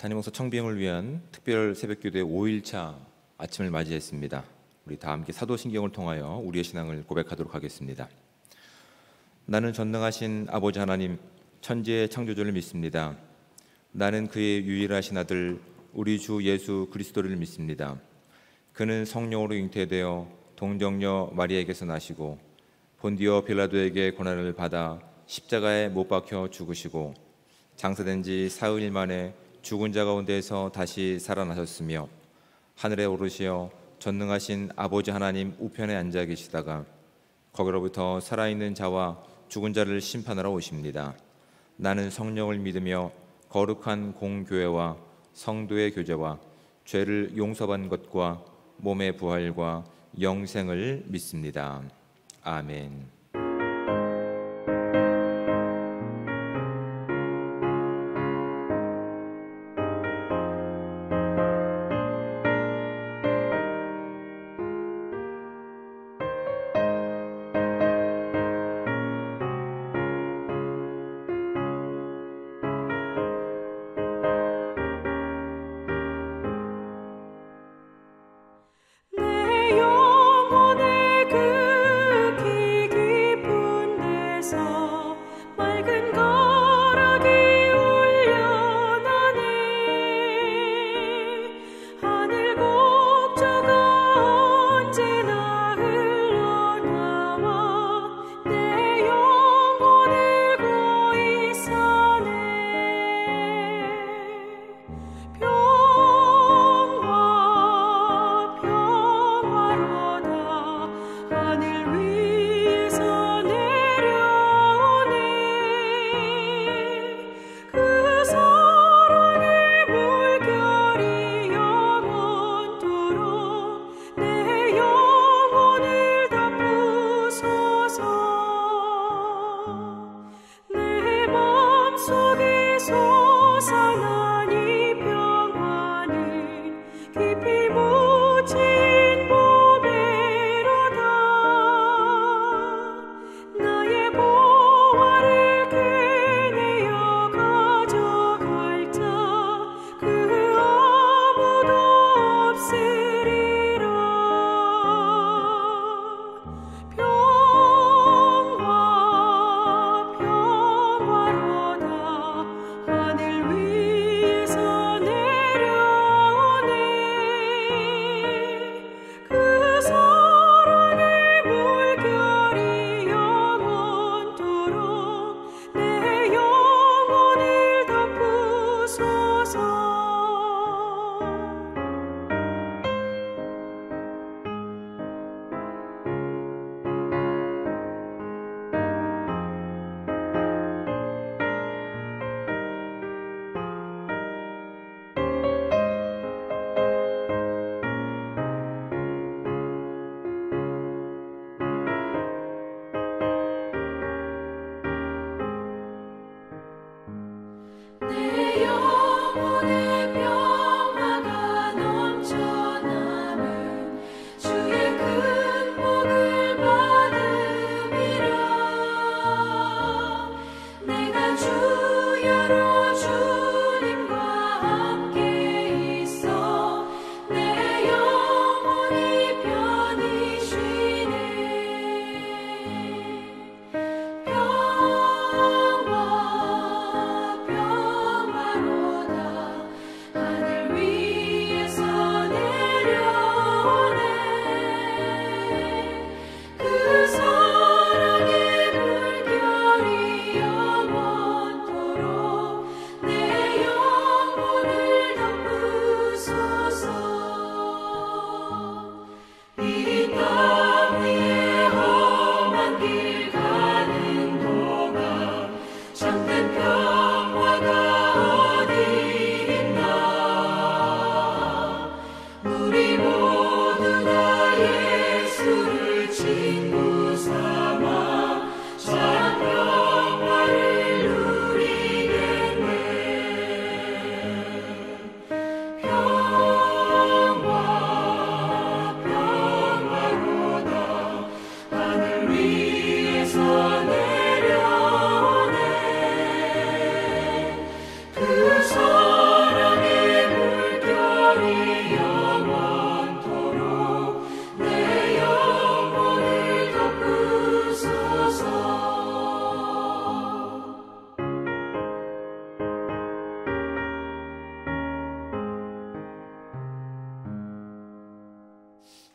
담임목사 청빙을 위한 특별 새벽기도의 5일차 아침을 맞이했습니다. 우리 다 함께 사도신경을 통하여 우리의 신앙을 고백하도록 하겠습니다. 나는 전능하신 아버지 하나님, 천지의 창조주를 믿습니다. 나는 그의 유일하신 아들 우리 주 예수 그리스도를 믿습니다. 그는 성령으로 잉태되어 동정녀 마리아에게서 나시고 본디오 빌라도에게 고난을 받아 십자가에 못 박혀 죽으시고 장사된 지 사흘 만에 죽은 자 가운데에서 다시 살아나셨으며 하늘에 오르시어 전능하신 아버지 하나님 우편에 앉아 계시다가 거기로부터 살아있는 자와 죽은 자를 심판하러 오십니다. 나는 성령을 믿으며 거룩한 공교회와 성도의 교제와 죄를 용서받는 것과 몸의 부활과 영생을 믿습니다. 아멘. 내 영혼의 그 길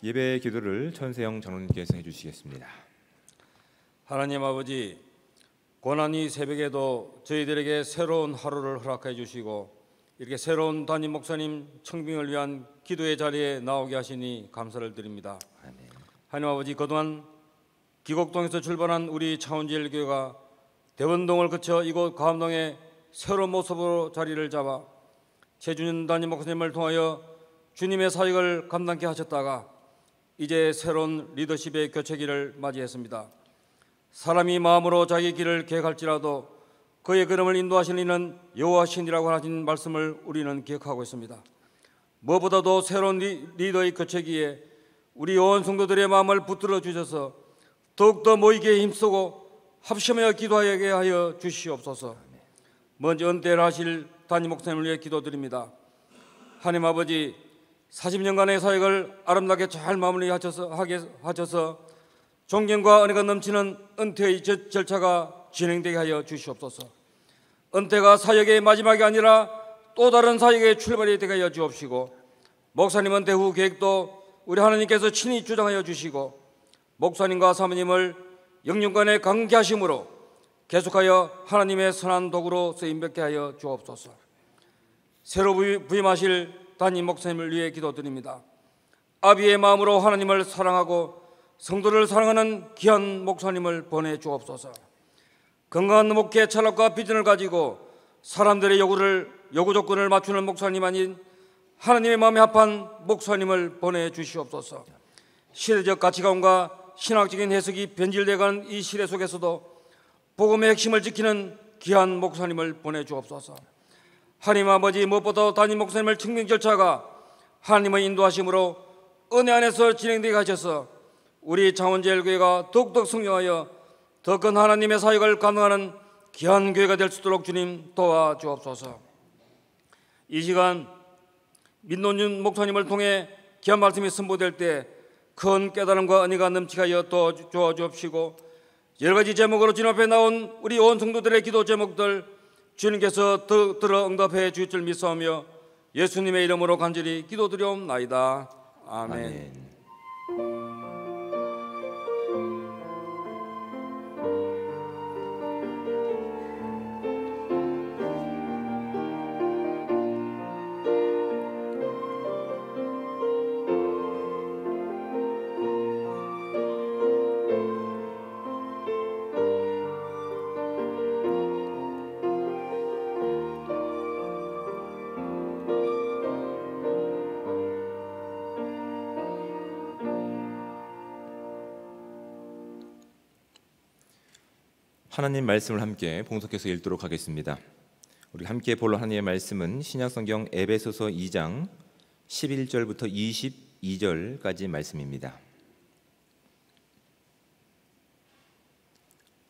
예배 기도를 천세영 장로님께서 해주시겠습니다. 하나님 아버지, 고난이 새벽에도 저희들에게 새로운 하루를 허락해 주시고 이렇게 새로운 담임 목사님 청빙을 위한 기도의 자리에 나오게 하시니 감사를 드립니다. 아멘. 하나님 아버지, 그동안 기곡동에서 출발한 우리 차원제일교회가 대원동을 거쳐 이곳 가암동에 새로운 모습으로 자리를 잡아 최준현 담임 목사님을 통하여 주님의 사역을 감당케 하셨다가 이제 새로운 리더십의 교체기를 맞이했습니다. 사람이 마음으로 자기 길을 계획할지라도 그의 걸음을 인도하시는 이는 여호와신이라고 하신 말씀을 우리는 기억하고 있습니다. 무엇보다도 새로운 리더의 교체기에 우리 온 성도들의 마음을 붙들어 주셔서 더욱더 모이기에 힘쓰고 합심하여 기도하게 하여 주시옵소서. 먼저 은퇴를 하실 담임 목사님을 위해 기도드립니다. 하나님 아버지, 40년간의 사역을 아름답게 잘 마무리하셔서 존경과 은혜가 넘치는 은퇴의 절차가 진행되게 하여 주시옵소서. 은퇴가 사역의 마지막이 아니라 또 다른 사역의 출발이 되게 하여 주옵시고, 목사님 은퇴 후 계획도 우리 하나님께서 친히 주장하여 주시고, 목사님과 사모님을 영육간의 관계하심으로 계속하여 하나님의 선한 도구로 쓰임받게 하여 주옵소서. 새로 부임하실 담임 목사님을 위해 기도드립니다. 아비의 마음으로 하나님을 사랑하고 성도를 사랑하는 귀한 목사님을 보내주옵소서. 건강한 목회 철학과 비전을 가지고 사람들의 요구 조건을 맞추는 목사님 아닌 하나님의 마음에 합한 목사님을 보내주시옵소서. 시대적 가치관과 신학적인 해석이 변질되어가는 이 시대 속에서도 복음의 핵심을 지키는 귀한 목사님을 보내주옵소서. 하나님 아버지, 무엇보다 담임 목사님을 청빙 절차가 하나님의 인도하심으로 은혜 안에서 진행되게 하셔서 우리 창원제일교회가 더욱더 성장하여 더 큰 하나님의 사역을 감당하는 귀한 교회가 될 수 있도록 주님 도와주옵소서. 이 시간 민노준 목사님을 통해 귀한 말씀이 선포될 때 큰 깨달음과 은혜가 넘치게 하여 도와 주옵시고, 여러 가지 제목으로 주님 앞에 나온 우리 온 성도들의 기도 제목들 주님께서 들어 응답해 주실 줄 믿사오며 예수님의 이름으로 간절히 기도드리옵나이다. 아멘. 아멘. 하나님 말씀을 함께 봉독해서 읽도록 하겠습니다. 우리 함께 볼 하나님의 말씀은 신약성경 에베소서 2장 11절부터 22절까지 말씀입니다.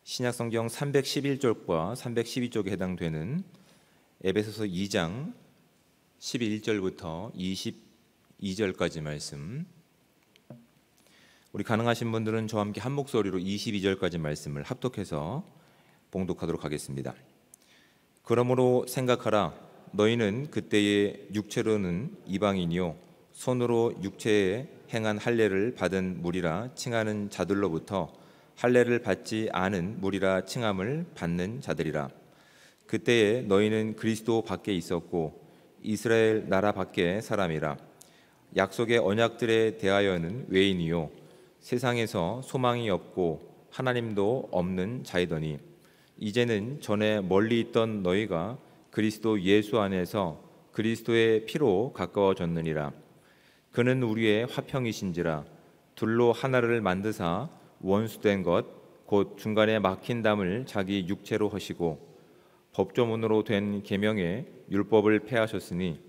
신약성경 311쪽과 312쪽에 해당되는 에베소서 2장 11절부터 22절까지 말씀, 우리 가능하신 분들은 저와 함께 한 목소리로 22절까지 말씀을 합독해서 봉독하도록 하겠습니다. 그러므로 생각하라. 너희는 그때의 육체로는 이방인이요 손으로 육체에 행한 할례를 받은 무리라 칭하는 자들로부터 할례를 받지 않은 무리라 칭함을 받는 자들이라. 그때에 너희는 그리스도 밖에 있었고 이스라엘 나라 밖의 사람이라. 약속의 언약들에 대하여는 외인이요 세상에서 소망이 없고 하나님도 없는 자이더니 이제는 전에 멀리 있던 너희가 그리스도 예수 안에서 그리스도의 피로 가까워졌느니라. 그는 우리의 화평이신지라. 둘로 하나를 만드사 원수된 것 곧 중간에 막힌 담을 자기 육체로 하시고 법조문으로 된 계명의 율법을 폐하셨으니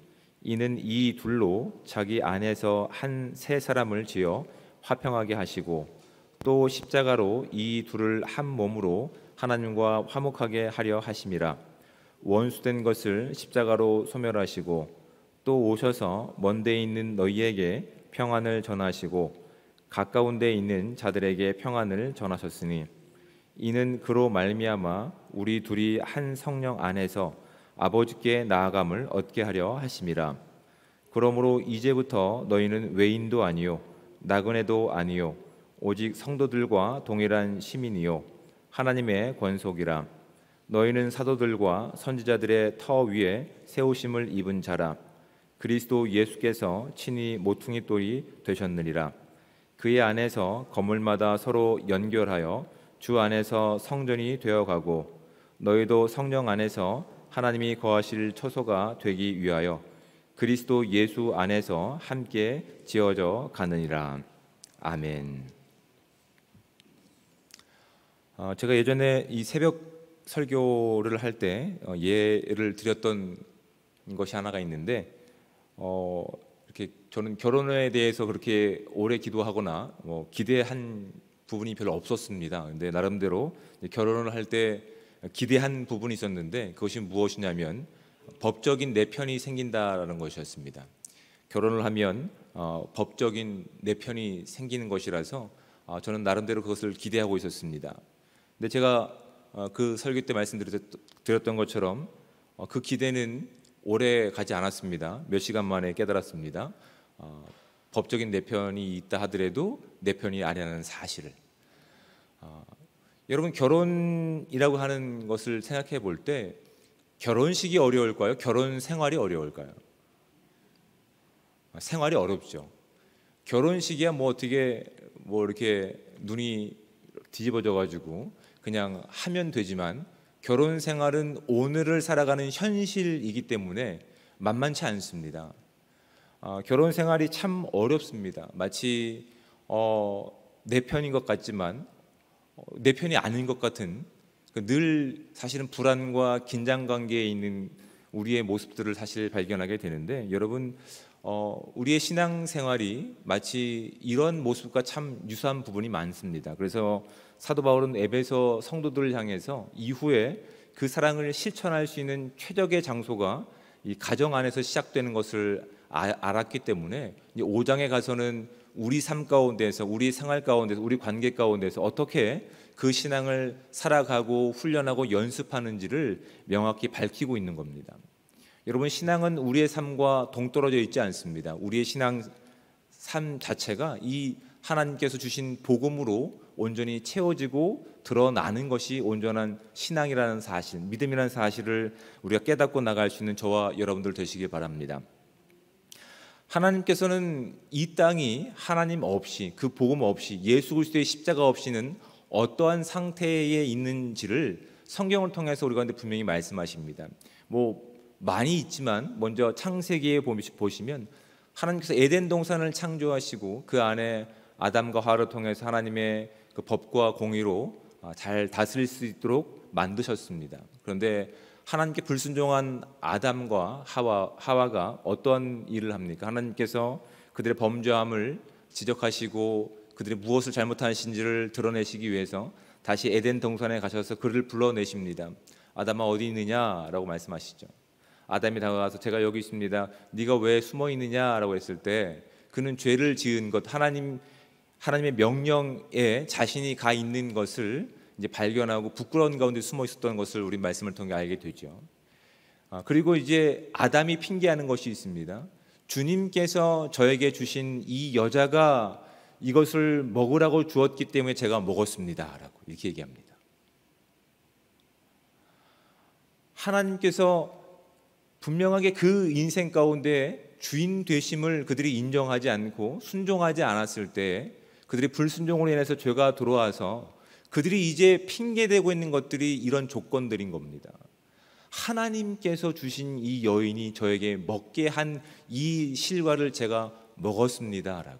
이는 이 둘로 자기 안에서 한 새 사람을 지어 화평하게 하시고 또 십자가로 이 둘을 한 몸으로 하나님과 화목하게 하려 하심이라. 원수된 것을 십자가로 소멸하시고 또 오셔서 먼 데 있는 너희에게 평안을 전하시고 가까운 데 있는 자들에게 평안을 전하셨으니 이는 그로 말미암아 우리 둘이 한 성령 안에서 아버지께 나아감을 얻게 하려 하심이라. 그러므로 이제부터 너희는 외인도 아니요 나그네도 아니요 오직 성도들과 동일한 시민이요 하나님의 권속이라. 너희는 사도들과 선지자들의 터 위에 세우심을 입은 자라. 그리스도 예수께서 친히 모퉁이 돌이 되셨느니라. 그의 안에서 건물마다 서로 연결하여 주 안에서 성전이 되어가고 너희도 성령 안에서 하나님이 거하실 처소가 되기 위하여 그리스도 예수 안에서 함께 지어져 가느니라. 아멘. 제가 예전에 이 새벽 설교를 할 때 예를 드렸던 것이 하나가 있는데 이렇게 저는 결혼에 대해서 그렇게 오래 기도하거나 기대한 부분이 별로 없었습니다. 근데 나름대로 결혼을 할 때 기대한 부분이 있었는데 그것이 무엇이냐면 법적인 내 편이 생긴다라는 것이었습니다. 결혼을 하면 법적인 내 편이 생기는 것이라서 저는 나름대로 그것을 기대하고 있었습니다. 근데 제가 그 설교 때 말씀드렸던 것처럼 그 기대는 오래 가지 않았습니다. 몇 시간 만에 깨달았습니다. 법적인 내 편이 있다 하더라도 내 편이 아니라는 사실을. 여러분, 결혼이라고 하는 것을 생각해 볼 때 결혼식이 어려울까요? 결혼 생활이 어려울까요? 생활이 어렵죠. 결혼식이야 어떻게 이렇게 눈이 뒤집어져 가지고 그냥 하면 되지만 결혼 생활은 오늘을 살아가는 현실이기 때문에 만만치 않습니다. 결혼 생활이 참 어렵습니다. 마치 내 편인 것 같지만 내 편이 아닌 것 같은 늘 사실은 불안과 긴장 관계에 있는 우리의 모습들을 사실 발견하게 되는데 여러분, 우리의 신앙생활이 마치 이런 모습과 참 유사한 부분이 많습니다. 그래서 사도 바울은 에베소 성도들을 향해서 이후에 그 사랑을 실천할 수 있는 최적의 장소가 이 가정 안에서 시작되는 것을 알았기 때문에 5장에 가서는 우리 삶 가운데서, 우리 생활 가운데서, 우리 관계 가운데서 어떻게 그 신앙을 살아가고 훈련하고 연습하는지를 명확히 밝히고 있는 겁니다. 여러분, 신앙은 우리의 삶과 동떨어져 있지 않습니다. 우리의 신앙 삶 자체가 이 하나님께서 주신 복음으로 온전히 채워지고 드러나는 것이 온전한 신앙이라는 사실, 믿음이라는 사실을 우리가 깨닫고 나갈 수 있는 저와 여러분들 되시길 바랍니다. 하나님께서는 이 땅이 하나님 없이, 그 복음 없이, 예수 그리스도의 십자가 없이는 어떠한 상태에 있는지를 성경을 통해서 우리 가운데 분명히 말씀하십니다. 많이 있지만 먼저 창세기에 보시면 하나님께서 에덴 동산을 창조하시고 그 안에 아담과 하와를 통해서 하나님의 그 법과 공의로 잘 다스릴 수 있도록 만드셨습니다. 그런데 하나님께 불순종한 아담과 하와가 어떤 일을 합니까? 하나님께서 그들의 범죄함을 지적하시고 그들이 무엇을 잘못하신지를 드러내시기 위해서 다시 에덴 동산에 가셔서 그를 불러내십니다. 아담아, 어디 있느냐라고 말씀하시죠. 아담이 다가가서 제가 여기 있습니다. 네가 왜 숨어 있느냐라고 했을 때 그는 죄를 지은 것, 하나님의 명령에 자신이 가 있는 것을 이제 발견하고 부끄러운 가운데 숨어 있었던 것을 우리 말씀을 통해 알게 되죠. 그리고 이제 아담이 핑계하는 것이 있습니다. 주님께서 저에게 주신 이 여자가 이것을 먹으라고 주었기 때문에 제가 먹었습니다라고 이렇게 얘기합니다. 하나님께서 분명하게 그 인생 가운데 주인 되심을 그들이 인정하지 않고 순종하지 않았을 때 그들이 불순종으로 인해서 죄가 들어와서 그들이 이제 핑계대고 있는 것들이 이런 조건들인 겁니다. 하나님께서 주신 이 여인이 저에게 먹게 한 이 실과를 제가 먹었습니다라고.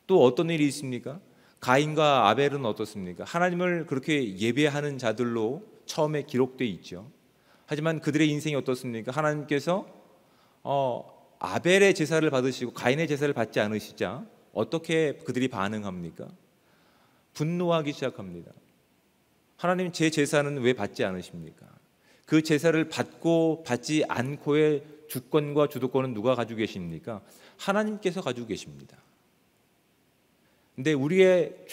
또 어떤 일이 있습니까? 가인과 아벨은 어떻습니까? 하나님을 그렇게 예배하는 자들로 처음에 기록되어 있죠. 하지만 그들의 인생이 어떻습니까? 하나님께서 아벨의 제사를 받으시고 가인의 제사를 받지 않으시자 어떻게 그들이 반응합니까? 분노하기 시작합니다. 하나님, 제 제사는 왜 받지 않으십니까? 그 제사를 받고 받지 않고의 주권과 주도권은 누가 가지고 계십니까? 하나님께서 가지고 계십니다. 근데 우리의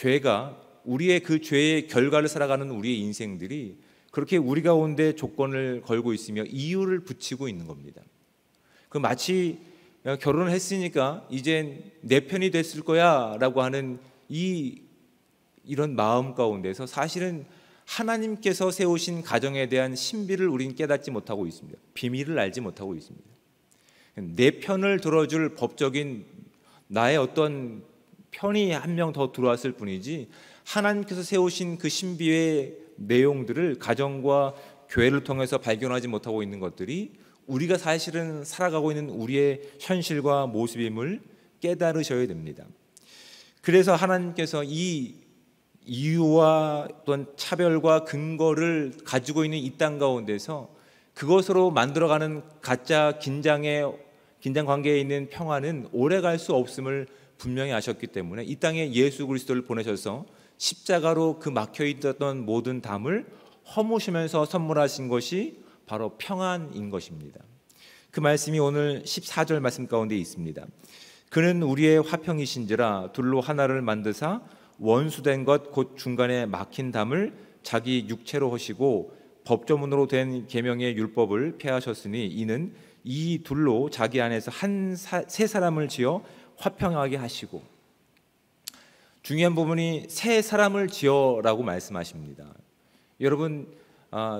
그 죄의 결과를 살아가는 우리의 인생들이 그렇게 우리 가운데 조건을 걸고 있으며 이유를 붙이고 있는 겁니다. 그 마치 야, 결혼을 했으니까 이젠 내 편이 됐을 거야 라고 하는 이런 마음 가운데서 사실은 하나님께서 세우신 가정에 대한 신비를 우리는 깨닫지 못하고 있습니다. 비밀을 알지 못하고 있습니다. 내 편을 들어줄 법적인 나의 어떤 편이 한 명 더 들어왔을 뿐이지, 하나님께서 세우신 그 신비의 내용들을 가정과 교회를 통해서 발견하지 못하고 있는 것들이 우리가 사실은 살아가고 있는 우리의 현실과 모습임을 깨달으셔야 됩니다. 그래서 하나님께서 이 이유와 또한 차별과 근거를 가지고 있는 이 땅 가운데서 그것으로 만들어가는 가짜 긴장 관계에 있는 평화는 오래갈 수 없음을 분명히 아셨기 때문에 이 땅에 예수 그리스도를 보내셔서 십자가로 그 막혀있던 모든 담을 허무시면서 선물하신 것이 바로 평안인 것입니다. 그 말씀이 오늘 14절 말씀 가운데 있습니다. 그는 우리의 화평이신지라 둘로 하나를 만드사 원수된 것 곧 중간에 막힌 담을 자기 육체로 하시고 법조문으로 된 계명의 율법을 폐하셨으니 이는 이 둘로 자기 안에서 세 사람을 지어 화평하게 하시고, 중요한 부분이 세 사람을 지어라고 말씀하십니다. 여러분,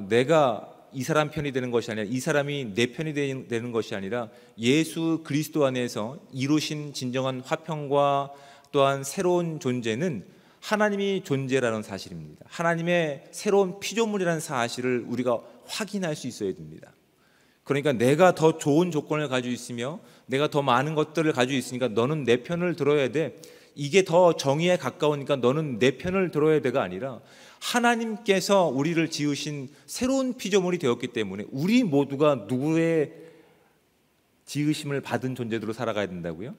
내가 이 사람 편이 되는 것이 아니라 이 사람이 내 편이 되는 것이 아니라 예수 그리스도 안에서 이루신 진정한 화평과 또한 새로운 존재는 하나님이 존재라는 사실입니다. 하나님의 새로운 피조물이라는 사실을 우리가 확인할 수 있어야 됩니다. 그러니까 내가 더 좋은 조건을 가지고 있으며 내가 더 많은 것들을 가지고 있으니까 너는 내 편을 들어야 돼, 이게 더 정의에 가까우니까 너는 내 편을 들어야 돼가 아니라 하나님께서 우리를 지으신 새로운 피조물이 되었기 때문에 우리 모두가 누구의 지으심을 받은 존재로 살아가야 된다고요?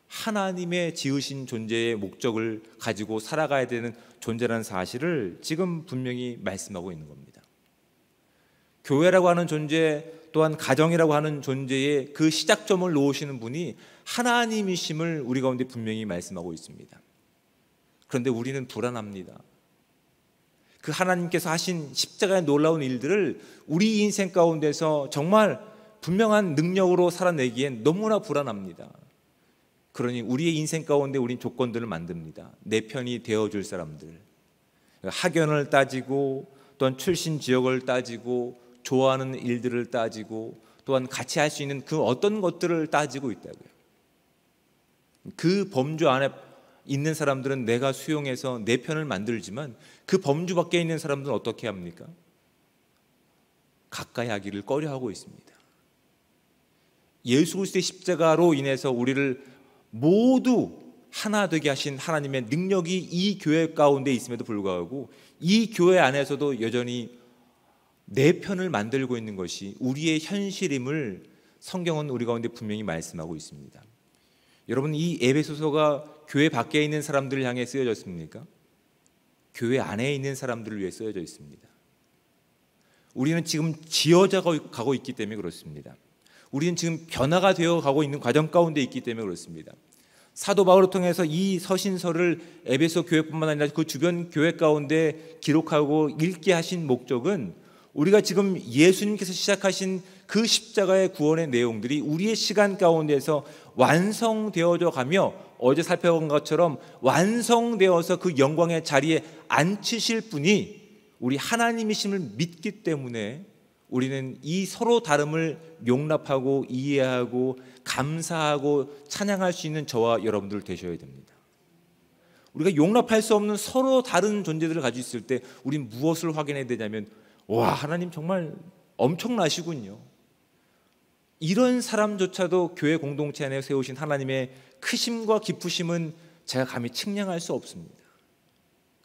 하나님의 지으신 존재의 목적을 가지고 살아가야 되는 존재라는 사실을 지금 분명히 말씀하고 있는 겁니다. 교회라고 하는 존재 또한 가정이라고 하는 존재의 그 시작점을 놓으시는 분이 하나님이심을 우리 가운데 분명히 말씀하고 있습니다. 그런데 우리는 불안합니다. 그 하나님께서 하신 십자가의 놀라운 일들을 우리 인생 가운데서 정말 분명한 능력으로 살아내기엔 너무나 불안합니다. 그러니 우리의 인생 가운데 우린 조건들을 만듭니다. 내 편이 되어줄 사람들, 학연을 따지고 또한 출신 지역을 따지고 좋아하는 일들을 따지고 또한 같이 할 수 있는 그 어떤 것들을 따지고 있다고요. 그 범주 안에 있는 사람들은 내가 수용해서 내 편을 만들지만 그 범주 밖에 있는 사람들은 어떻게 합니까? 가까이 하기를 꺼려하고 있습니다. 예수 그리스도의 십자가로 인해서 우리를 모두 하나 되게 하신 하나님의 능력이 이 교회 가운데 있음에도 불구하고 이 교회 안에서도 여전히 내 편을 만들고 있는 것이 우리의 현실임을 성경은 우리 가운데 분명히 말씀하고 있습니다. 여러분, 이 에베소서가 교회 밖에 있는 사람들을 향해 쓰여졌습니까? 교회 안에 있는 사람들을 위해 쓰여져 있습니다. 우리는 지금 지어져 가고 있기 때문에 그렇습니다. 우리는 지금 변화가 되어 가고 있는 과정 가운데 있기 때문에 그렇습니다. 사도 바울을 통해서 이 서신서를 에베소 교회뿐만 아니라 그 주변 교회 가운데 기록하고 읽게 하신 목적은 우리가 지금 예수님께서 시작하신 그 십자가의 구원의 내용들이 우리의 시간 가운데서 완성되어져 가며 어제 살펴본 것처럼 완성되어서 그 영광의 자리에 앉히실 분이 우리 하나님이심을 믿기 때문에 우리는 이 서로 다름을 용납하고 이해하고 감사하고 찬양할 수 있는 저와 여러분들 되셔야 됩니다. 우리가 용납할 수 없는 서로 다른 존재들을 가지고 있을 때 우린 무엇을 확인해야 되냐면, 와, 하나님 정말 엄청나시군요. 이런 사람조차도 교회 공동체 안에 세우신 하나님의 크심과 기쁘심은 제가 감히 측량할 수 없습니다.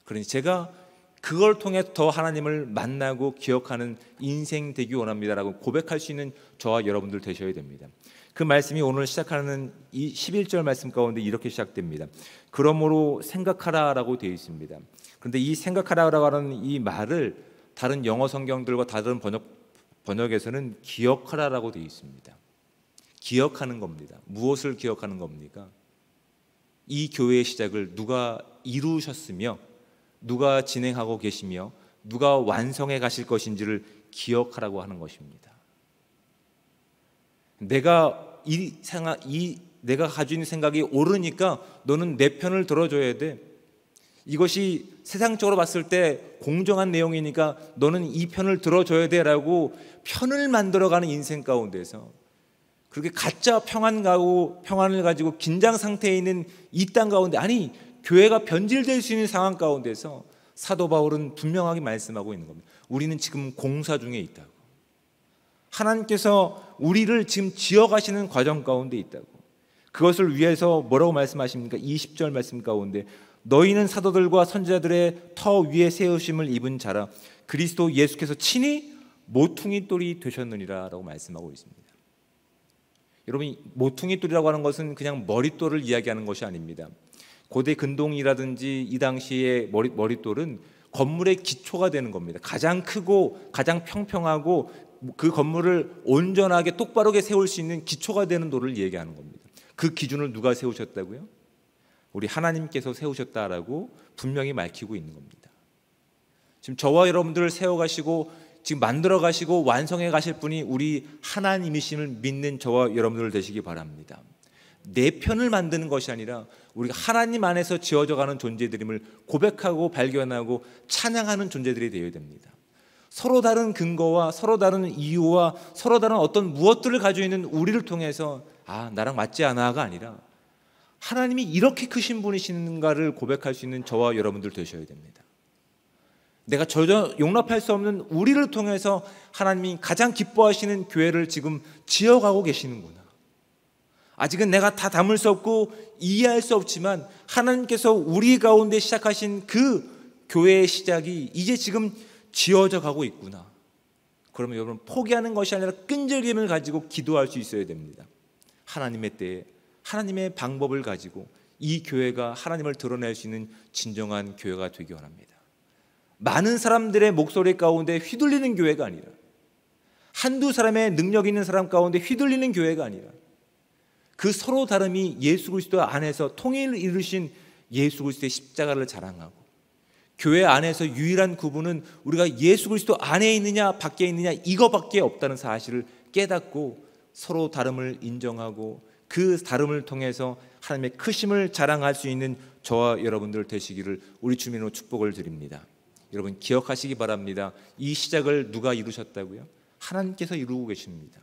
그러니 제가 그걸 통해 더 하나님을 만나고 기억하는 인생 되기 원합니다라고 고백할 수 있는 저와 여러분들 되셔야 됩니다. 그 말씀이 오늘 시작하는 이 11절 말씀 가운데 이렇게 시작됩니다. 그러므로 생각하라라고 되어 있습니다. 그런데 이 생각하라라고 하는 이 말을 다른 영어 성경들과 다른 번역에서는 기억하라라고 되어 있습니다. 기억하는 겁니다. 무엇을 기억하는 겁니까? 이 교회의 시작을 누가 이루셨으며 누가 진행하고 계시며 누가 완성해 가실 것인지를 기억하라고 하는 것입니다. 내가 내가 가지고 있는 생각이 옳으니까 너는 내 편을 들어줘야 돼. 이것이 세상적으로 봤을 때 공정한 내용이니까 너는 이 편을 들어줘야 돼라고 편을 만들어가는 인생 가운데서 그렇게 가짜 평안을 가지고 긴장 상태에 있는 이 땅 가운데, 아니 교회가 변질될 수 있는 상황 가운데서 사도 바울은 분명하게 말씀하고 있는 겁니다. 우리는 지금 공사 중에 있다고. 하나님께서 우리를 지금 지어가시는 과정 가운데 있다고. 그것을 위해서 뭐라고 말씀하십니까? 20절 말씀 가운데 너희는 사도들과 선지자들의 터 위에 세우심을 입은 자라 그리스도 예수께서 친히 모퉁이 돌이 되셨느니라 라고 말씀하고 있습니다. 여러분, 모퉁이 돌이라고 하는 것은 그냥 머릿돌을 이야기하는 것이 아닙니다. 고대 근동이라든지 이 당시의 머릿돌은 건물의 기초가 되는 겁니다. 가장 크고 가장 평평하고 그 건물을 온전하게 똑바르게 세울 수 있는 기초가 되는 돌을 얘기하는 겁니다. 그 기준을 누가 세우셨다고요? 우리 하나님께서 세우셨다라고 분명히 밝히고 있는 겁니다. 지금 저와 여러분들을 세워가시고 지금 만들어 가시고 완성해 가실 분이 우리 하나님이심을 믿는 저와 여러분들 되시기 바랍니다. 내 편을 만드는 것이 아니라 우리가 하나님 안에서 지어져 가는 존재들임을 고백하고 발견하고 찬양하는 존재들이 되어야 됩니다. 서로 다른 근거와 서로 다른 이유와 서로 다른 어떤 무엇들을 가지고 있는 우리를 통해서 나랑 맞지 않아가 아니라 하나님이 이렇게 크신 분이신가를 고백할 수 있는 저와 여러분들 되셔야 됩니다. 내가 전혀 용납할 수 없는 우리를 통해서 하나님이 가장 기뻐하시는 교회를 지금 지어가고 계시는구나. 아직은 내가 다 담을 수 없고 이해할 수 없지만 하나님께서 우리 가운데 시작하신 그 교회의 시작이 이제 지금 지어져 가고 있구나. 그러면 여러분, 포기하는 것이 아니라 끈질김을 가지고 기도할 수 있어야 됩니다. 하나님의 때에 하나님의 방법을 가지고 이 교회가 하나님을 드러낼 수 있는 진정한 교회가 되기 원합니다. 많은 사람들의 목소리 가운데 휘둘리는 교회가 아니라, 한두 사람의 능력 있는 사람 가운데 휘둘리는 교회가 아니라, 그 서로 다름이 예수 그리스도 안에서 통일을 이루신 예수 그리스도의 십자가를 자랑하고, 교회 안에서 유일한 구분은 우리가 예수 그리스도 안에 있느냐 밖에 있느냐 이거밖에 없다는 사실을 깨닫고 서로 다름을 인정하고 그 다름을 통해서 하나님의 크심을 자랑할 수 있는 저와 여러분들 되시기를 우리 주님으로 축복을 드립니다. 여러분, 기억하시기 바랍니다. 이 시작을 누가 이루셨다고요? 하나님께서 이루고 계십니다.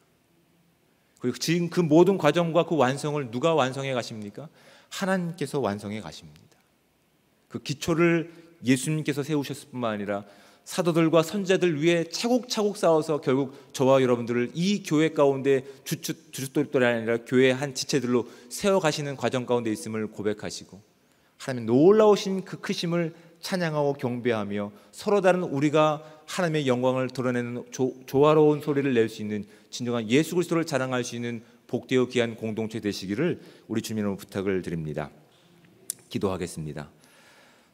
그리고 지금 그 모든 과정과 그 완성을 누가 완성해 가십니까? 하나님께서 완성해 가십니다. 그 기초를 예수님께서 세우셨을 뿐만 아니라 사도들과 선지자들 위에 차곡차곡 쌓아서 결국 저와 여러분들을 이 교회 가운데 주춧돌이 아니라 교회의 한 지체들로 세워가시는 과정 가운데 있음을 고백하시고, 하나님의 놀라우신 그 크심을 찬양하고 경배하며 서로 다른 우리가 하나님의 영광을 드러내는 조화로운 소리를 낼 수 있는 진정한 예수 그리스도를 자랑할 수 있는 복되어 귀한 공동체 되시기를 우리 주님으로 부탁을 드립니다. 기도하겠습니다.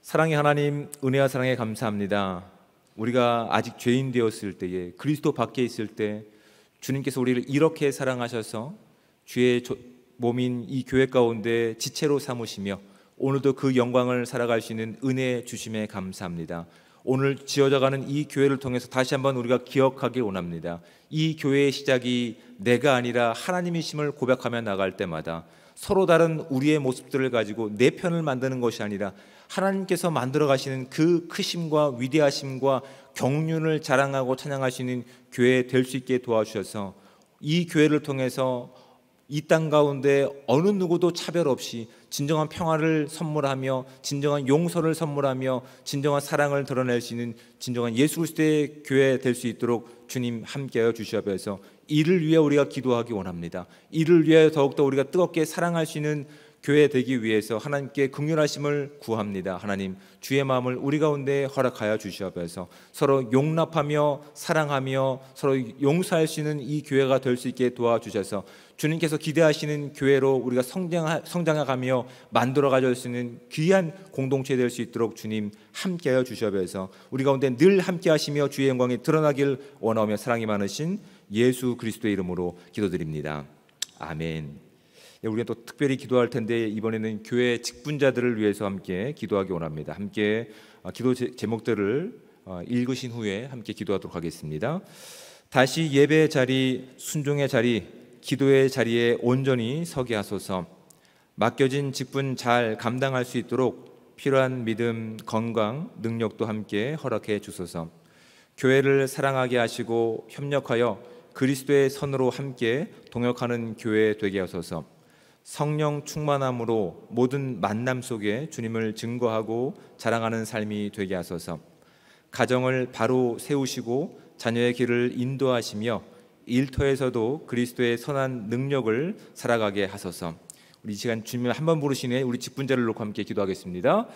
사랑의 하나님, 은혜와 사랑에 감사합니다. 우리가 아직 죄인 되었을 때에, 그리스도 밖에 있을 때 주님께서 우리를 이렇게 사랑하셔서 주의 몸인 이 교회 가운데 지체로 삼으시며 오늘도 그 영광을 살아갈 수 있는 은혜 주심에 감사합니다. 오늘 지어져가는 이 교회를 통해서 다시 한번 우리가 기억하길 원합니다. 이 교회의 시작이 내가 아니라 하나님이심을 고백하며 나갈 때마다 서로 다른 우리의 모습들을 가지고 내 편을 만드는 것이 아니라 하나님께서 만들어 가시는 그 크심과 위대하심과 경륜을 자랑하고 찬양할 수 있는 교회 될 수 있게 도와주셔서 이 교회를 통해서 이 땅 가운데 어느 누구도 차별 없이 진정한 평화를 선물하며 진정한 용서를 선물하며 진정한 사랑을 드러낼 수 있는 진정한 예수 그리스도의 교회 될 수 있도록 주님 함께하여 주시옵소서. 이를 위해 우리가 기도하기 원합니다. 이를 위해 더욱더 우리가 뜨겁게 사랑할 수 있는 교회 되기 위해서 하나님께 긍휼하심을 구합니다. 하나님, 주의 마음을 우리 가운데 허락하여 주시옵소서. 서로 용납하며 사랑하며 서로 용서할 수 있는 이 교회가 될 수 있게 도와주셔서 주님께서 기대하시는 교회로 우리가 성장해가며 만들어 가질 수 있는 귀한 공동체 될 수 있도록 주님 함께하여 주시옵소서. 우리 가운데 늘 함께하시며 주의 영광이 드러나길 원하며 사랑이 많으신 예수 그리스도의 이름으로 기도드립니다. 아멘. 우리가 또 특별히 기도할 텐데 이번에는 교회 직분자들을 위해서 함께 기도하기 원합니다. 함께 기도 제목들을 읽으신 후에 함께 기도하도록 하겠습니다. 다시 예배의 자리, 순종의 자리, 기도의 자리에 온전히 서게 하소서. 맡겨진 직분 잘 감당할 수 있도록 필요한 믿음, 건강, 능력도 함께 허락해 주소서. 교회를 사랑하게 하시고 협력하여 그리스도의 선으로 함께 동역하는 교회 되게 하소서. 성령 충만함으로 모든 만남 속에 주님을 증거하고 자랑하는 삶이 되게 하소서. 가정을 바로 세우시고 자녀의 길을 인도하시며 일터에서도 그리스도의 선한 능력을 살아가게 하소서. 우리 이 시간 주님을 한번 부르시네 우리 직분자를 놓고 함께 기도하겠습니다.